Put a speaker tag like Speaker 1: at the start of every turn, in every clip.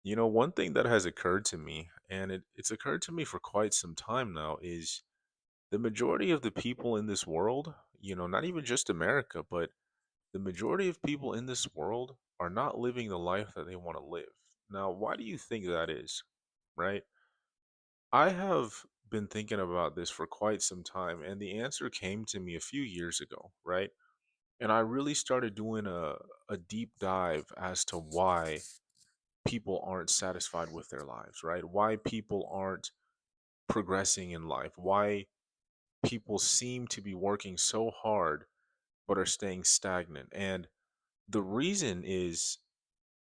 Speaker 1: One thing that has occurred to me, and it's occurred to me for quite some time now, is the majority of the people in this world, not even just America, but the majority of people in this world are not living the life that they want to live. Now, why do you think that is? Right? I have been thinking about this for quite some time, and the answer came to me a few years ago, right? And I really started doing a deep dive as to why people aren't satisfied with their lives, right? Why people aren't progressing in life, why people seem to be working so hard but are staying stagnant. And the reason is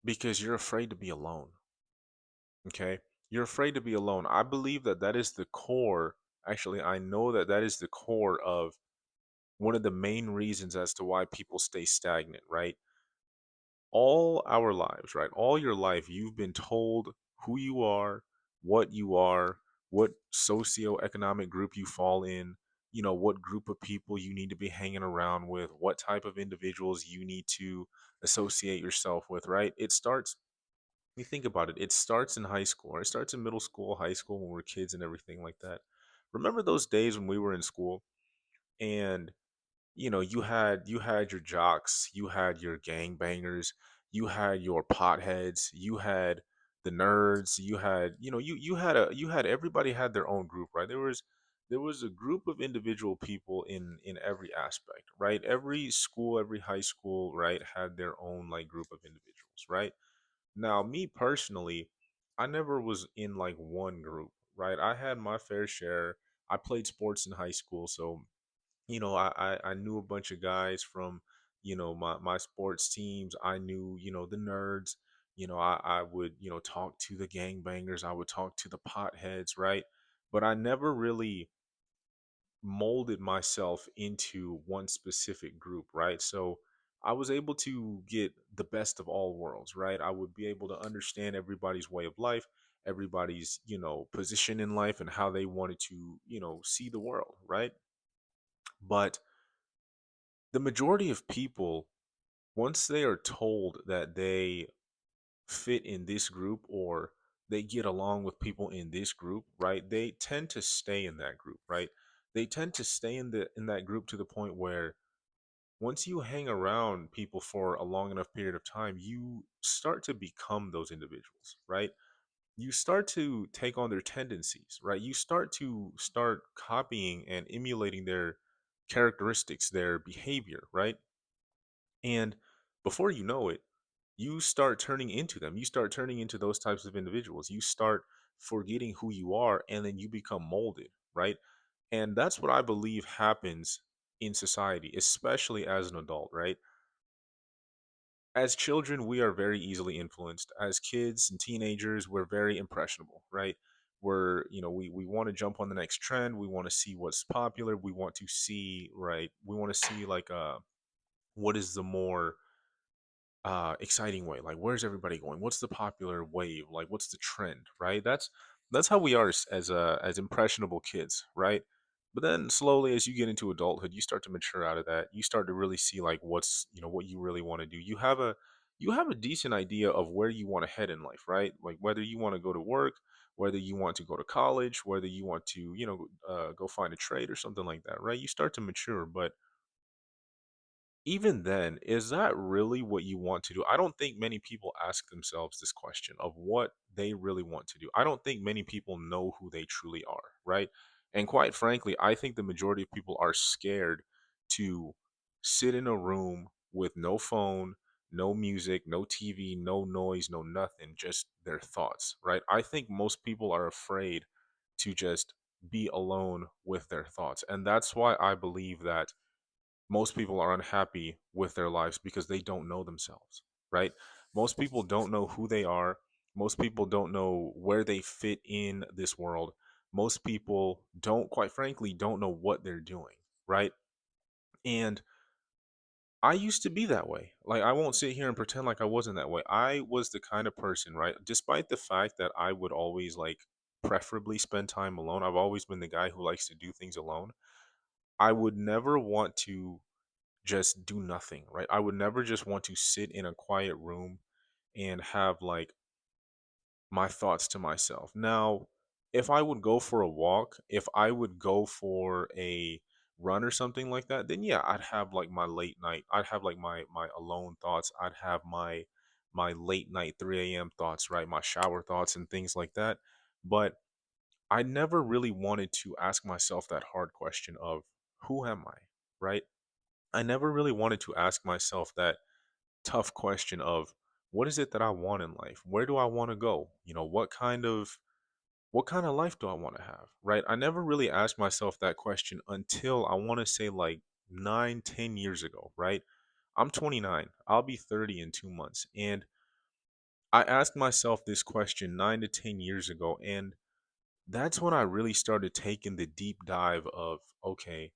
Speaker 1: because you're afraid to be alone, okay? You're afraid to be alone. I believe that that is the core. Actually, I know that that is the core of one of the main reasons as to why people stay stagnant, right? All our lives, right? All your life, you've been told who you are, what socioeconomic group you fall in, what group of people you need to be hanging around with, what type of individuals you need to associate yourself with, right? You think about it, it starts in high school, or it starts in middle school, high school when we're kids and everything like that. Remember those days when we were in school and you had your jocks, you had your gangbangers, you had your potheads, you had the nerds, you had everybody had their own group, right? There was a group of individual people in every aspect, right? Every school, every high school, right, had their own like group of individuals, right? Now, me personally, I never was in like one group, right? I had my fair share. I played sports in high school, so I knew a bunch of guys from, my sports teams. I knew, the nerds. I would, talk to the gangbangers. I would talk to the potheads, right? But I never really molded myself into one specific group, right? So I was able to get the best of all worlds, right? I would be able to understand everybody's way of life, everybody's, position in life and how they wanted to, see the world, right? But the majority of people, once they are told that they fit in this group or they get along with people in this group, right? They tend to stay in that group, right? They tend to stay in that group to the point where once you hang around people for a long enough period of time, you start to become those individuals, right? You start to take on their tendencies, right? You start copying and emulating their characteristics, their behavior, right? And before you know it, you start turning into them. You start turning into those types of individuals. You start forgetting who you are and then you become molded, right? And that's what I believe happens in society, especially as an adult, right? As children, we are very easily influenced. As kids and teenagers, we're very impressionable, right? We want to jump on the next trend. We want to see what's popular. We want to see, right? We want to see like what is the more exciting way, like where's everybody going, what's the popular wave, like what's the trend, right? That's how we are as impressionable kids, right? But then slowly as you get into adulthood, you start to mature out of that. You start to really see like what's, what you really want to do. You have a decent idea of where you want to head in life, right? Like whether you want to go to work, whether you want to go to college, whether you want to, go find a trade or something like that, right? You start to mature. But even then, is that really what you want to do? I don't think many people ask themselves this question of what they really want to do. I don't think many people know who they truly are, right? And quite frankly, I think the majority of people are scared to sit in a room with no phone, no music, no TV, no noise, no nothing, just their thoughts, right? I think most people are afraid to just be alone with their thoughts. And that's why I believe that most people are unhappy with their lives because they don't know themselves, right? Most people don't know who they are. Most people don't know where they fit in this world. Most people quite frankly, don't know what they're doing, right? And I used to be that way. Like, I won't sit here and pretend like I wasn't that way. I was the kind of person, right? Despite the fact that I would always like preferably spend time alone, I've always been the guy who likes to do things alone. I would never want to just do nothing, right? I would never just want to sit in a quiet room and have like my thoughts to myself. Now, if I would go for a walk, if I would go for a run or something like that, then yeah, I'd have like my late night. I'd have like my alone thoughts. I'd have my late night 3 a.m. thoughts, right? My shower thoughts and things like that. But I never really wanted to ask myself that hard question of who am I, right? I never really wanted to ask myself that tough question of what is it that I want in life? Where do I want to go? What kind of life do I want to have? Right? I never really asked myself that question until I want to say like 9, 10 years ago, right? I'm 29. I'll be 30 in 2 months. And I asked myself this question 9 to 10 years ago, and that's when I really started taking the deep dive of, okay,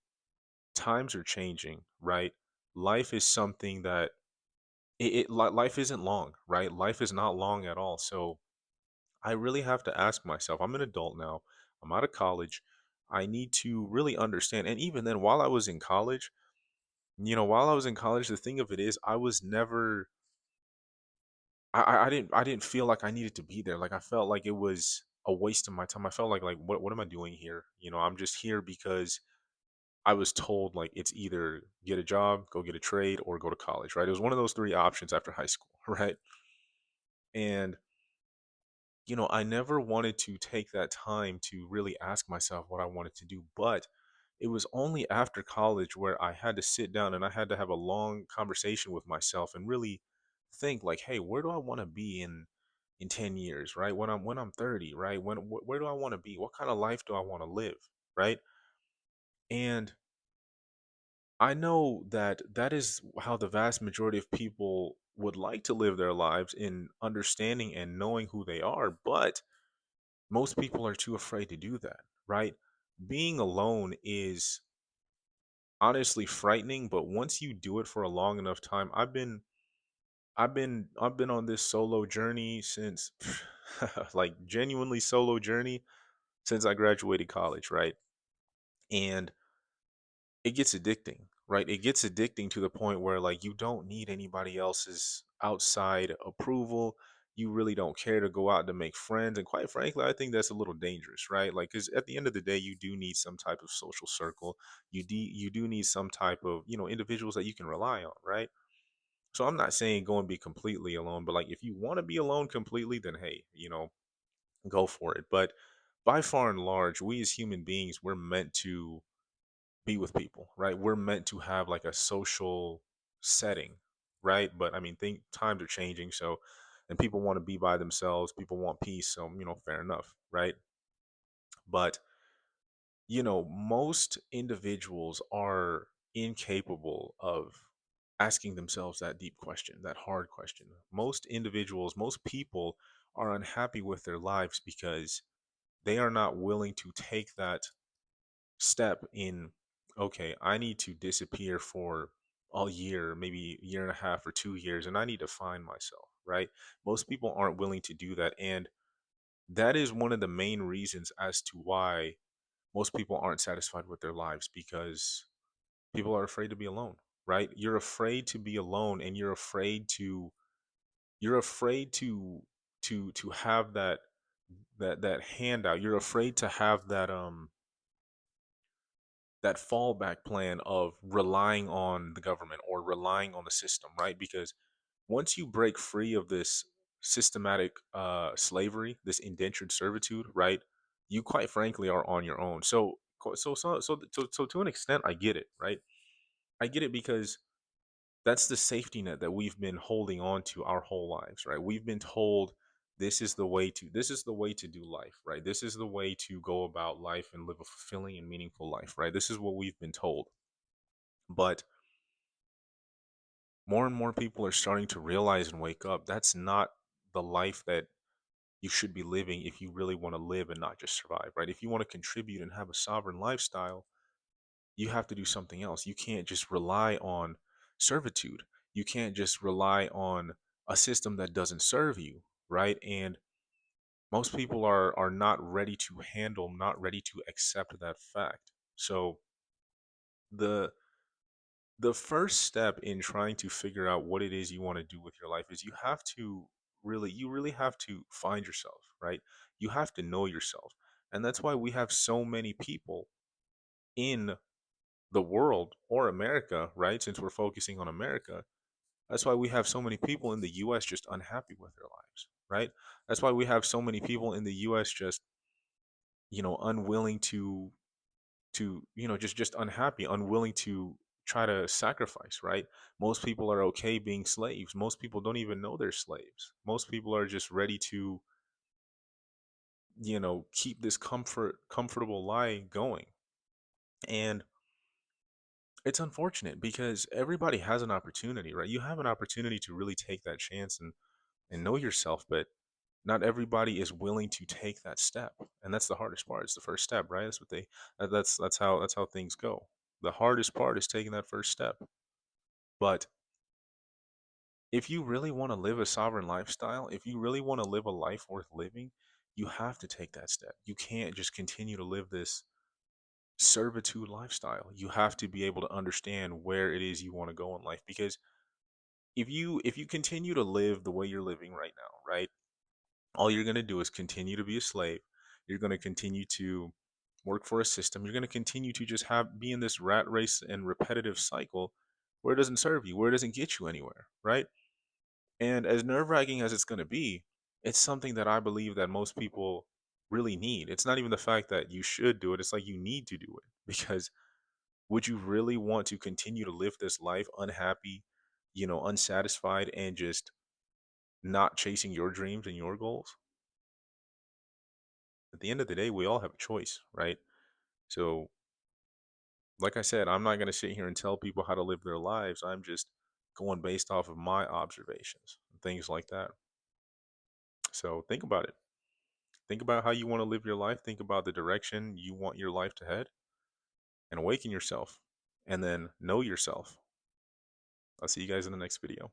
Speaker 1: times are changing, right? Life is something that life isn't long, right? Life is not long at all. So I really have to ask myself, I'm an adult now, I'm out of college. I need to really understand. And even then, while I was in college, while I was in college, the thing of it is, I was never, I didn't feel like I needed to be there. Like I felt like it was a waste of my time. I felt like what am I doing here? I'm just here because I was told like it's either get a job, go get a trade, or go to college, right? It was one of those three options after high school, right? And I never wanted to take that time to really ask myself what I wanted to do. But it was only after college where I had to sit down and I had to have a long conversation with myself and really think like, hey, where do I want to be in 10 years, right? When I'm 30, right? Where do I want to be? What kind of life do I want to live, right? And I know that that is how the vast majority of people would like to live their lives in understanding and knowing who they are, but most people are too afraid to do that, right? Being alone is honestly frightening, but once you do it for a long enough time, I've been on this solo journey since like genuinely solo journey since I graduated college, right? And it gets addicting, right? It gets addicting to the point where like you don't need anybody else's outside approval. You really don't care to go out to make friends. And quite frankly, I think that's a little dangerous, right? Like, because at the end of the day, you do need some type of social circle. You do need some type of, individuals that you can rely on, right? So I'm not saying go and be completely alone, but like if you want to be alone completely, then hey, go for it. But by far and large, we as human beings, we're meant to be with people, right? We're meant to have like a social setting, right? But I mean, think times are changing, so and people want to be by themselves. People want peace, so fair enough, right? But most individuals are incapable of asking themselves that deep question, that hard question. Most individuals, most people are unhappy with their lives because they are not willing to take that step in, okay, I need to disappear for a year, maybe a year and a half or 2 years, and I need to find myself, right? Most people aren't willing to do that. And that is one of the main reasons as to why most people aren't satisfied with their lives, because people are afraid to be alone, right? You're afraid to be alone, and you're afraid to have that handout. You're afraid to have that fallback plan of relying on the government or relying on the system, right? Because once you break free of this systematic slavery, this indentured servitude, right, you quite frankly are on your own. So to an extent, I get it, right? I get it because that's the safety net that we've been holding on to our whole lives, right? We've been told this is the way to do life, right? This is the way to go about life and live a fulfilling and meaningful life, right? This is what we've been told. But more and more people are starting to realize and wake up that's not the life that you should be living if you really want to live and not just survive, right? If you want to contribute and have a sovereign lifestyle, you have to do something else. You can't just rely on servitude. You can't just rely on a system that doesn't serve you, right? And most people are not ready to handle, not ready to accept that fact. So the the first step in trying to figure out what it is you want to do with your life is you have to you really have to find yourself, right? You have to know yourself. And that's why we have so many people in the world, or America, right? Since we're focusing on America, that's why we have so many people in the US just unhappy with their lives, right? That's why we have so many people in the US just, unwilling to just unhappy, unwilling to try to sacrifice, right? Most people are okay being slaves. Most people don't even know they're slaves. Most people are just ready to, keep this comfortable lie going. And it's unfortunate because everybody has an opportunity, right? You have an opportunity to really take that chance and know yourself, but not everybody is willing to take that step. And that's the hardest part. It's the first step, right? That's what they that's how things go. The hardest part is taking that first step. But if you really want to live a sovereign lifestyle, if you really want to live a life worth living, you have to take that step. You can't just continue to live this servitude lifestyle. You have to be able to understand where it is you want to go in life, because if you continue to live the way you're living right now, right? All you're going to do is continue to be a slave. You're going to continue to work for a system. You're going to continue to just have be in this rat race and repetitive cycle where it doesn't serve you, where it doesn't get you anywhere, right? And as nerve-wracking as it's going to be, it's something that I believe that most people really need. It's not even the fact that you should do it, it's like you need to do it. Because would you really want to continue to live this life unhappy, unsatisfied, and just not chasing your dreams and your goals? At the end of the day, we all have a choice, right? So, like I said, I'm not going to sit here and tell people how to live their lives. I'm just going based off of my observations and things like that. So, think about it. Think about how you want to live your life. Think about the direction you want your life to head, and awaken yourself. And then know yourself. I'll see you guys in the next video.